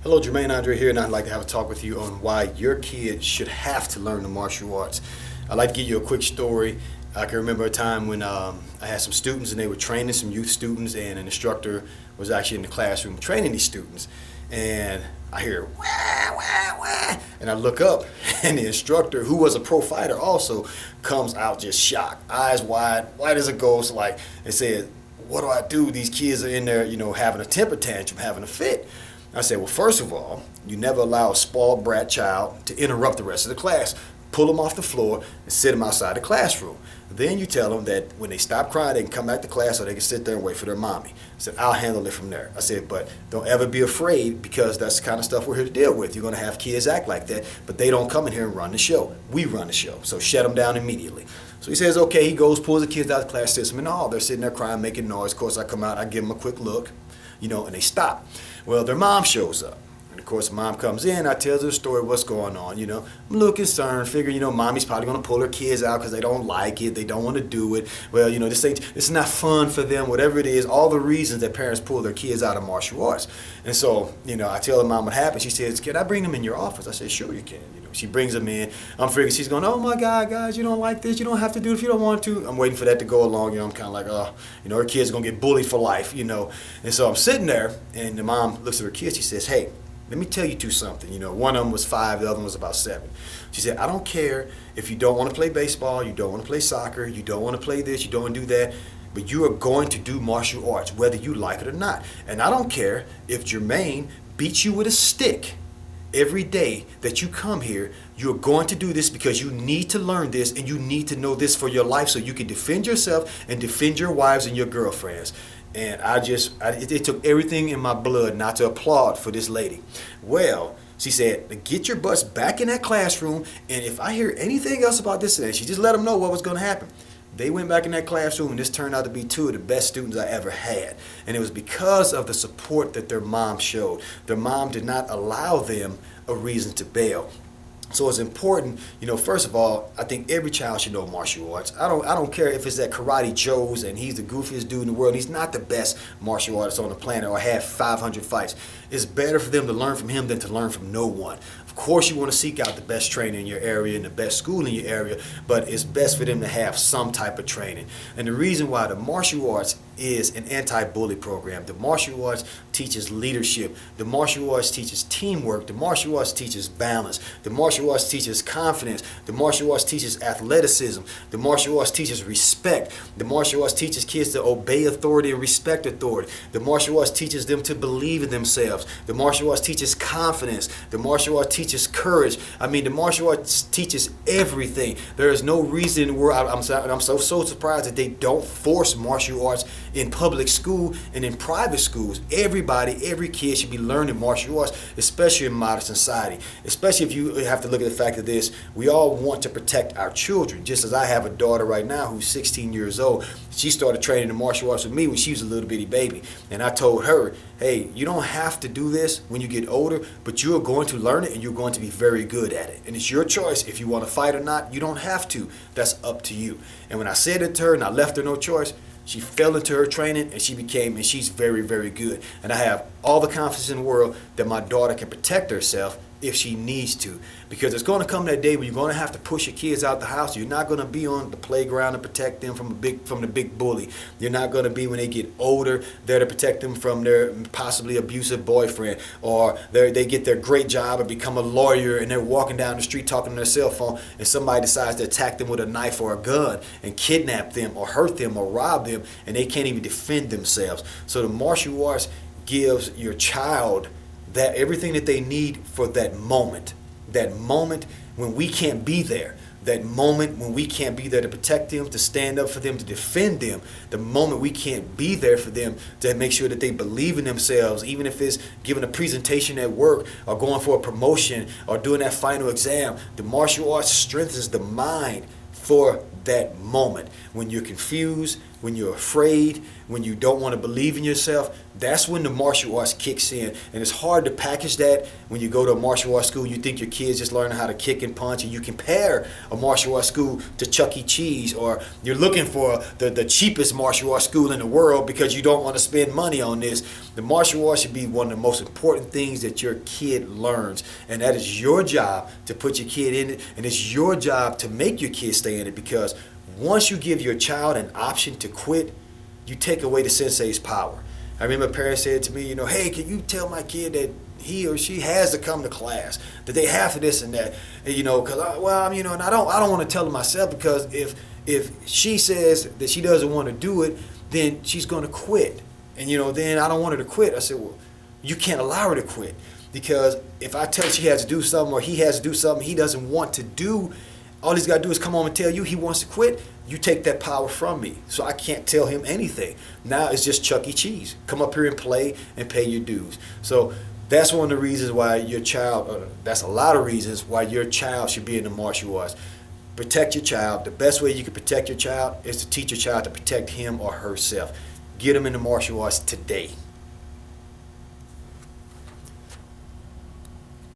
Hello, Jermaine Andre here, and I'd like to have a talk with you on why your kid should have to learn the martial arts. I'd like to give you a quick story. I can remember a time when I had some students and they were training some youth students, and an instructor was actually in the classroom training these students. And I hear wah, wah, wah, and I look up, and the instructor, who was a pro fighter also, comes out just shocked, eyes wide, white as a ghost, like, and said, "What do I do? These kids are in there, having a temper tantrum, having a fit." I said, well, first of all, you never allow a spoiled brat child to interrupt the rest of the class. Pull them off the floor and sit them outside the classroom. Then you tell them that when they stop crying, they can come back to class or they can sit there and wait for their mommy. I said, I'll handle it from there. I said, but don't ever be afraid, because that's the kind of stuff we're here to deal with. You're going to have kids act like that, but they don't come in here and run the show. We run the show, so shut them down immediately. So he says, okay, he goes, pulls the kids out of the class, sits them in the hall. They're sitting there crying, making noise. Of course, I come out, I give them a quick look, and they stop. Well, their mom shows up. And of course, mom comes in, I tell her the story, what's going on, I'm a little concerned, figure, mommy's probably going to pull her kids out because they don't like it, they don't want to do it. Well, this is not fun for them, whatever it is, all the reasons that parents pull their kids out of martial arts. And so, I tell her mom what happened. She says, can I bring them in your office? I said, sure you can. She brings them in. I'm figuring she's going, oh my God, guys, you don't like this. You don't have to do it if you don't want to. I'm waiting for that to go along. I'm kind of like, her kid's going to get bullied for life, And so I'm sitting there, and the mom looks at her kids. She says, hey, let me tell you two something. One of them was 5, the other one was about 7. She said, I don't care if you don't want to play baseball, you don't want to play soccer, you don't want to play this, you don't want to do that, but you are going to do martial arts, whether you like it or not. And I don't care if Jermaine beats you with a stick. Every day that you come here, you're going to do this because you need to learn this and you need to know this for your life so you can defend yourself and defend your wives and your girlfriends. And it took everything in my blood not to applaud for this lady. Well, she said, get your butts back in that classroom, and if I hear anything else about this, and she just let them know what was going to happen. They went back in that classroom, and this turned out to be 2 of the best students I ever had. And it was because of the support that their mom showed. Their mom did not allow them a reason to bail. So it's important, first of all, I think every child should know martial arts. I don't care if it's at Karate Joe's and he's the goofiest dude in the world. He's not the best martial artist on the planet or have 500 fights. It's better for them to learn from him than to learn from no one. Of course, you want to seek out the best trainer in your area and the best school in your area, but it's best for them to have some type of training. And the reason why the martial arts is an anti-bully program. The martial arts teaches leadership. The martial arts teaches teamwork. The martial arts teaches balance. The martial arts teaches confidence. The martial arts teaches athleticism. The martial arts teaches respect. The martial arts teaches kids to obey authority and respect authority. The martial arts teaches them to believe in themselves. The martial arts teaches confidence. The martial arts teaches courage. The martial arts teaches everything. There is no reason in the world. I'm so surprised that they don't force martial arts in public school and in private schools. Every kid should be learning martial arts, especially in modern society. Especially if you have to look at the fact of this, we all want to protect our children. Just as I have a daughter right now who's 16 years old. She started training in martial arts with me when she was a little bitty baby. And I told her, hey, you don't have to do this when you get older, but you're going to learn it and you're going to be very good at it. And it's your choice if you want to fight or not. You don't have to. That's up to you. And when I said it to her and I left her no choice, she fell into her training and she's very, very good. And I have all the confidence in the world that my daughter can protect herself if she needs to. Because it's going to come that day when you're going to have to push your kids out the house. You're not going to be on the playground to protect them from the big bully. You're not going to be when they get older there to protect them from their possibly abusive boyfriend, or they get their great job or become a lawyer and they're walking down the street talking on their cell phone and somebody decides to attack them with a knife or a gun and kidnap them or hurt them or rob them and they can't even defend themselves. So the martial arts gives your child that everything that they need for that moment when we can't be there, that moment when we can't be there to protect them, to stand up for them, to defend them, the moment we can't be there for them to make sure that they believe in themselves, even if it's giving a presentation at work or going for a promotion or doing that final exam. The martial arts strengthens the mind for that moment when you're confused, when you're afraid, when you don't want to believe in yourself, that's when the martial arts kicks in. And it's hard to package that when you go to a martial arts school. You think your kids just learning how to kick and punch, and you compare a martial arts school to Chuck E. Cheese, or you're looking for the cheapest martial arts school in the world because you don't want to spend money on this. The martial arts should be one of the most important things that your kid learns, and that is your job to put your kid in it, and it's your job to make your kid stay in it, because once you give your child an option to quit, you take away the sensei's power. I remember parents said to me, hey, can you tell my kid that he or she has to come to class, that they have to this and that, and, because and I don't want to tell them myself, because if she says that she doesn't want to do it, then she's going to quit, and then I don't want her to quit. I said, well, you can't allow her to quit, because if I tell her she has to do something, or he has to do something he doesn't want to do, all he's got to do is come home and tell you he wants to quit. You take that power from me, so I can't tell him anything. Now it's just Chuck E. Cheese. Come up here and play and pay your dues. So that's one of the reasons why your child, that's a lot of reasons why your child should be in the martial arts. Protect your child. The best way you can protect your child is to teach your child to protect him or herself. Get them in the martial arts today.